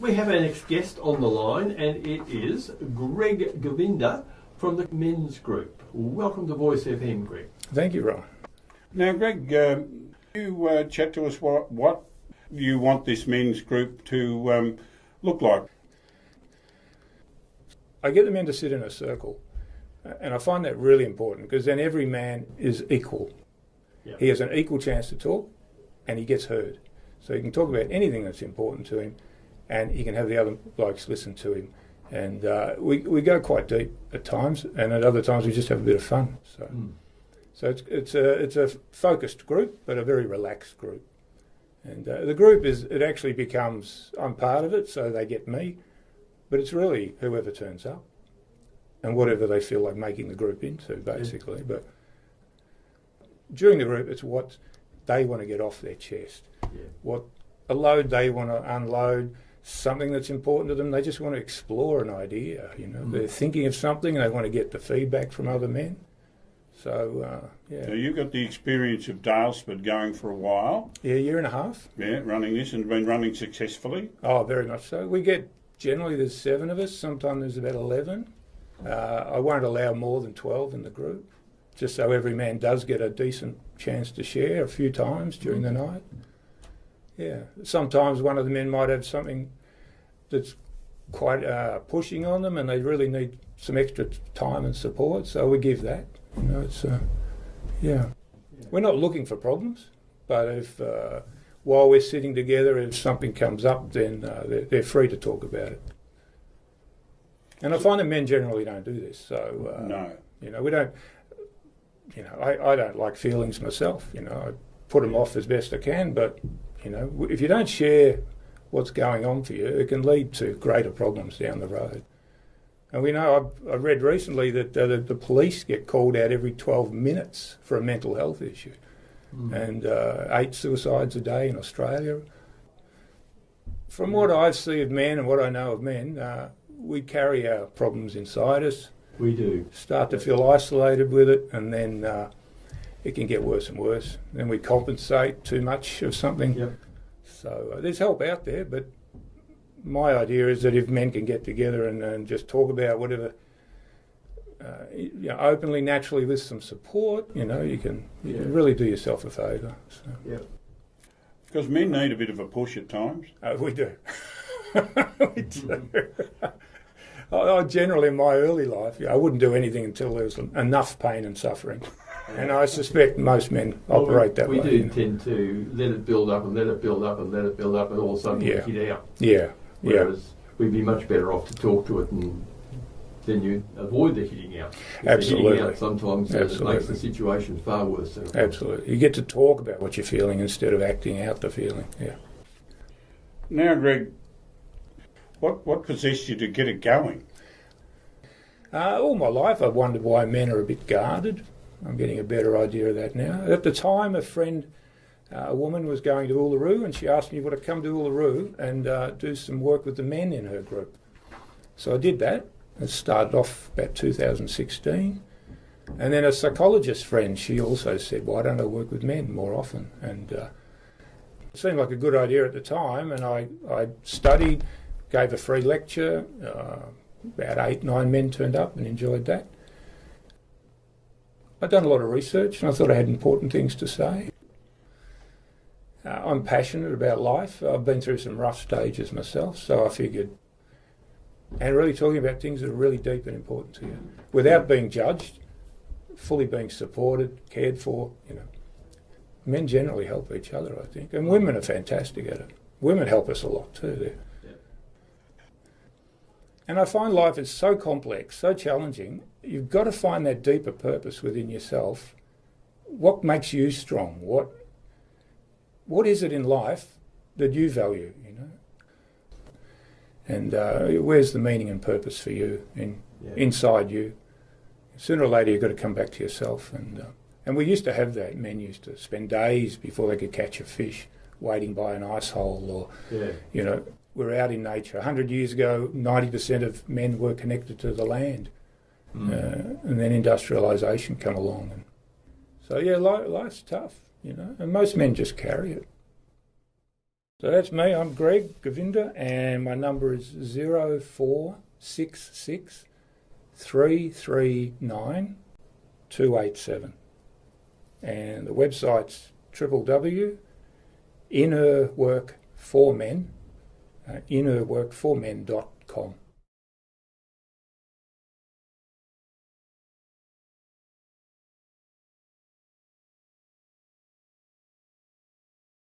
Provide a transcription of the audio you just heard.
We have our next guest on the line, and it is Greg Govinda from the men's group. Welcome to Voice FM, Greg. Thank you, Ron. Now, Greg, you chat to us what you want this men's group to look like. I get the men to sit in a circle, and I find that really important because then every man is equal. Yep. He has an equal chance to talk, and he gets heard. So he can talk about anything that's important to him, and he can have the other blokes listen to him. And we go quite deep at times, and at other times we just have a bit of fun. So it's a focused group, but a very relaxed group. And the group it actually becomes, I'm part of it, so they get me, but it's really whoever turns up and whatever they feel like making the group into, basically. Yeah. But during the group, it's what they want to get off their chest, what a load they want to unload, something that's important to them. They just want to explore an idea, They're thinking of something and they want to get the feedback from other men. So, So you've got the experience of Dalesford going for a while. Yeah, a year and a half. Yeah, running this and been running successfully. Oh, very much so. We get, generally there's 7 of us, sometimes there's about 11. I won't allow more than 12 in the group, just so every man does get a decent chance to share a few times during the night. Yeah, sometimes one of the men might have something that's quite pushing on them and they really need some extra time and support, so we give that. We're not looking for problems, but if while we're sitting together, if something comes up, then they're free to talk about it. And I find that men generally don't do this, so no. We don't. I don't like feelings myself. I put them off as best I can, but if you don't share what's going on for you, it can lead to greater problems down the road. And we know, I read recently that the police get called out every 12 minutes for a mental health issue. And 8 suicides a day in Australia. From what I see of men and what I know of men, we carry our problems inside us. We do. Start to feel isolated with it, and then it can get worse and worse. Then we compensate too much of something. Yep. So there's help out there, but my idea is that if men can get together and just talk about whatever, openly, naturally, with some support, you can really do yourself a favour. So. Yeah. Because men need a bit of a push at times. We do. We do. I generally, in my early life, I wouldn't do anything until there was enough pain and suffering. And I suspect most men operate that way. We do tend to let it build up and let it build up and let it build up, and all of a sudden we hit out. Yeah. Whereas we'd be much better off to talk to it, and then you avoid the hitting out. Absolutely. The hitting out sometimes it makes the situation far worse. Absolutely. You get to talk about what you're feeling instead of acting out the feeling. Yeah. Now, Greg, what possessed you to get it going? All my life I've wondered why men are a bit guarded. I'm getting a better idea of that now. At the time, a woman was going to Uluru, and she asked me would I come to Uluru and do some work with the men in her group. So I did that. It started off about 2016. And then a psychologist friend, she also said, why don't I work with men more often? And it seemed like a good idea at the time, and I studied, gave a free lecture. About 8-9 men turned up and enjoyed that. I'd done a lot of research and I thought I had important things to say. I'm passionate about life. I've been through some rough stages myself, so I figured, and really talking about things that are really deep and important to you, without being judged, fully being supported, cared for, Men generally help each other, I think, and women are fantastic at it. Women help us a lot too there. And I find life is so complex, so challenging. You've got to find that deeper purpose within yourself. What makes you strong? What is it in life that you value? And where's the meaning and purpose for you inside you? Sooner or later, you've got to come back to yourself. And we used to have that. Men used to spend days before they could catch a fish, waiting by an ice hole, or we're out in nature. 100 years ago, 90% of men were connected to the land. And then industrialisation come along. And so, life's tough, and most men just carry it. So that's me. I'm Greg Govinda, and my number is 0466 339 287. And the website's www.innerworkformen.com.